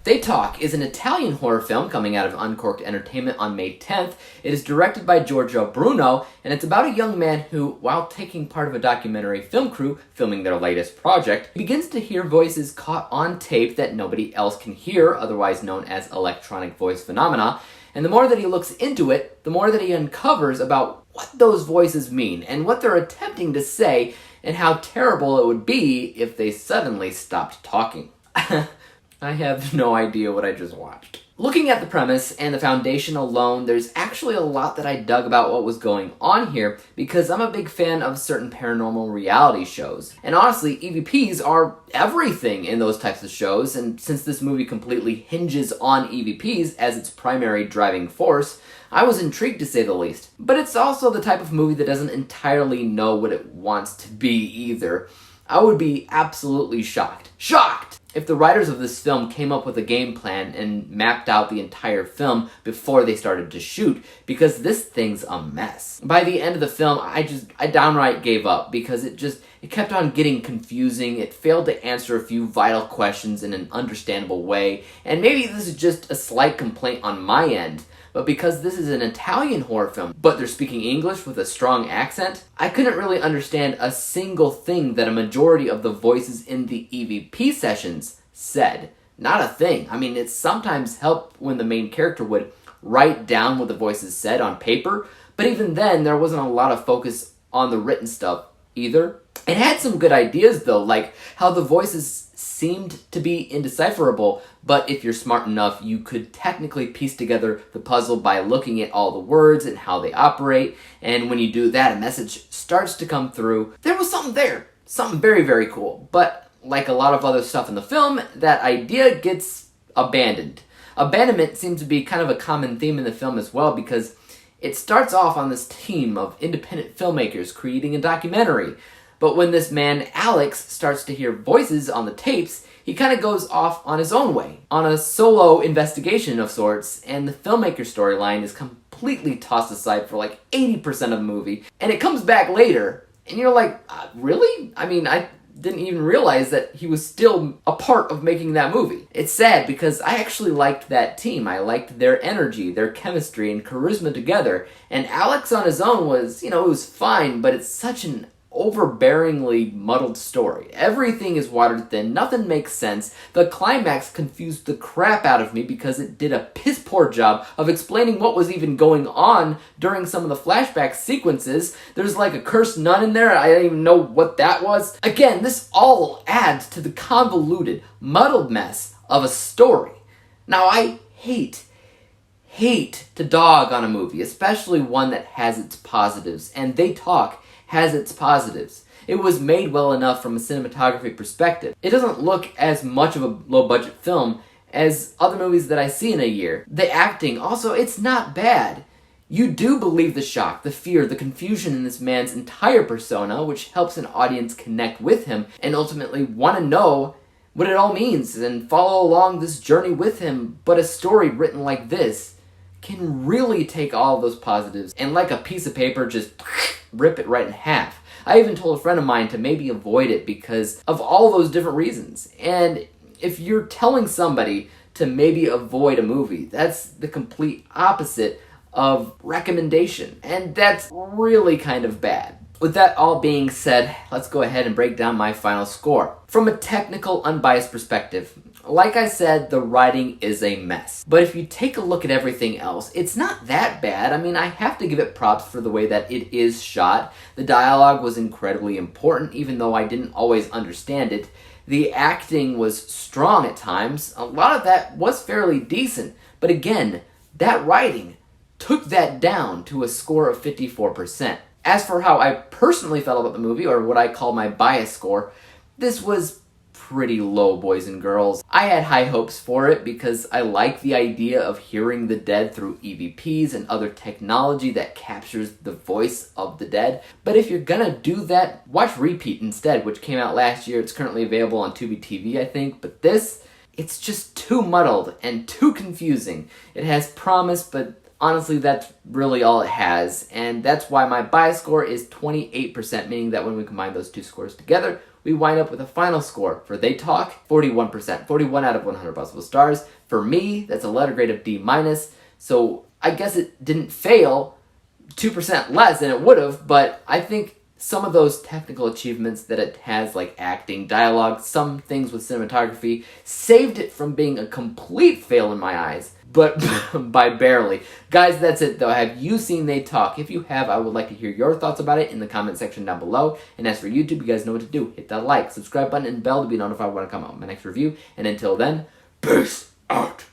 They Talk is an Italian horror film coming out of Uncork'd Entertainment on May 10th. It is directed by Giorgio Bruno, and it's about a young man who, while taking part of a documentary film crew filming their latest project, begins to hear voices caught on tape that nobody else can hear, otherwise known as electronic voice phenomena. And the more that he looks into it, the more that he uncovers about what those voices mean and what they're attempting to say and how terrible it would be if they suddenly stopped talking. I have no idea what I just watched. Looking at the premise and the foundation alone, there's actually a lot that I dug about what was going on here because I'm a big fan of certain paranormal reality shows. And honestly, EVPs are everything in those types of shows, and since this movie completely hinges on EVPs as its primary driving force, I was intrigued to say the least. But it's also the type of movie that doesn't entirely know what it wants to be either. I would be absolutely shocked if the writers of this film came up with a game plan and mapped out the entire film before they started to shoot, because this thing's a mess. By the end of the film, I downright gave up because it kept on getting confusing. It failed to answer a few vital questions in an understandable way, and maybe this is just a slight complaint on my end, but because this is an Italian horror film, but they're speaking English with a strong accent, I couldn't really understand a single thing that a majority of the voices in the EVP sessions said. Not a thing. I mean, it sometimes helped when the main character would write down what the voices said on paper, but even then, there wasn't a lot of focus on the written stuff either. It had some good ideas though, like how the voices seemed to be indecipherable, but if you're smart enough, you could technically piece together the puzzle by looking at all the words and how they operate, and when you do that, a message starts to come through. There was something there, something very, very cool, but like a lot of other stuff in the film, that idea gets abandoned. Abandonment seems to be kind of a common theme in the film as well, because it starts off on this team of independent filmmakers creating a documentary. But when this man, Alex, starts to hear voices on the tapes, he kind of goes off on his own way, on a solo investigation of sorts, and the filmmaker storyline is completely tossed aside for like 80% of the movie, and it comes back later, and you're like, really? I mean, I didn't even realize that he was still a part of making that movie. It's sad because I actually liked that team. I liked their energy, their chemistry, and charisma together, and Alex on his own was, it was fine, but it's such an overbearingly muddled story. Everything is watered thin, nothing makes sense. The climax confused the crap out of me because it did a piss poor job of explaining what was even going on during some of the flashback sequences. There's like a cursed nun in there, I didn't even know what that was. Again, this all adds to the convoluted, muddled mess of a story. Now, I hate to dog on a movie, especially one that has its positives, and They Talk has its positives. It was made well enough from a cinematography perspective. It doesn't look as much of a low-budget film as other movies that I see in a year. The acting, also, it's not bad. You do believe the shock, the fear, the confusion in this man's entire persona, which helps an audience connect with him and ultimately want to know what it all means and follow along this journey with him. But a story written like this can really take all of those positives and, like a piece of paper, just rip it right in half. I even told a friend of mine to maybe avoid it because of all those different reasons. And if you're telling somebody to maybe avoid a movie, that's the complete opposite of recommendation. And that's really kind of bad. With that all being said, let's go ahead and break down my final score. From a technical, unbiased perspective, like I said, the writing is a mess. But if you take a look at everything else, it's not that bad. I mean, I have to give it props for the way that it is shot. The dialogue was incredibly important, even though I didn't always understand it. The acting was strong at times. A lot of that was fairly decent. But again, that writing took that down to a score of 54%. As for how I personally felt about the movie, or what I call my bias score, this was pretty low, boys and girls. I had high hopes for it because I like the idea of hearing the dead through EVPs and other technology that captures the voice of the dead. But if you're gonna do that, watch Repeat instead, which came out last year. It's currently available on Tubi TV, I think. But this, it's just too muddled and too confusing. It has promise, but honestly, that's really all it has. And that's why my bias score is 28%, meaning that when we combine those two scores together, we we wind up with a final score for They Talk, 41%, 41 out of 100 possible stars. For me, that's a letter grade of D-, so I guess it didn't fail 2% less than it would have, but I think some of those technical achievements that it has, like acting, dialogue, some things with cinematography, saved it from being a complete fail in my eyes, but by barely. Guys, that's it though. Have you seen They Talk? If you have, I would like to hear your thoughts about it in the comment section down below. And as for YouTube, you guys know what to do. Hit that like, subscribe button, and bell to be notified when I come out with my next review. And until then, peace out.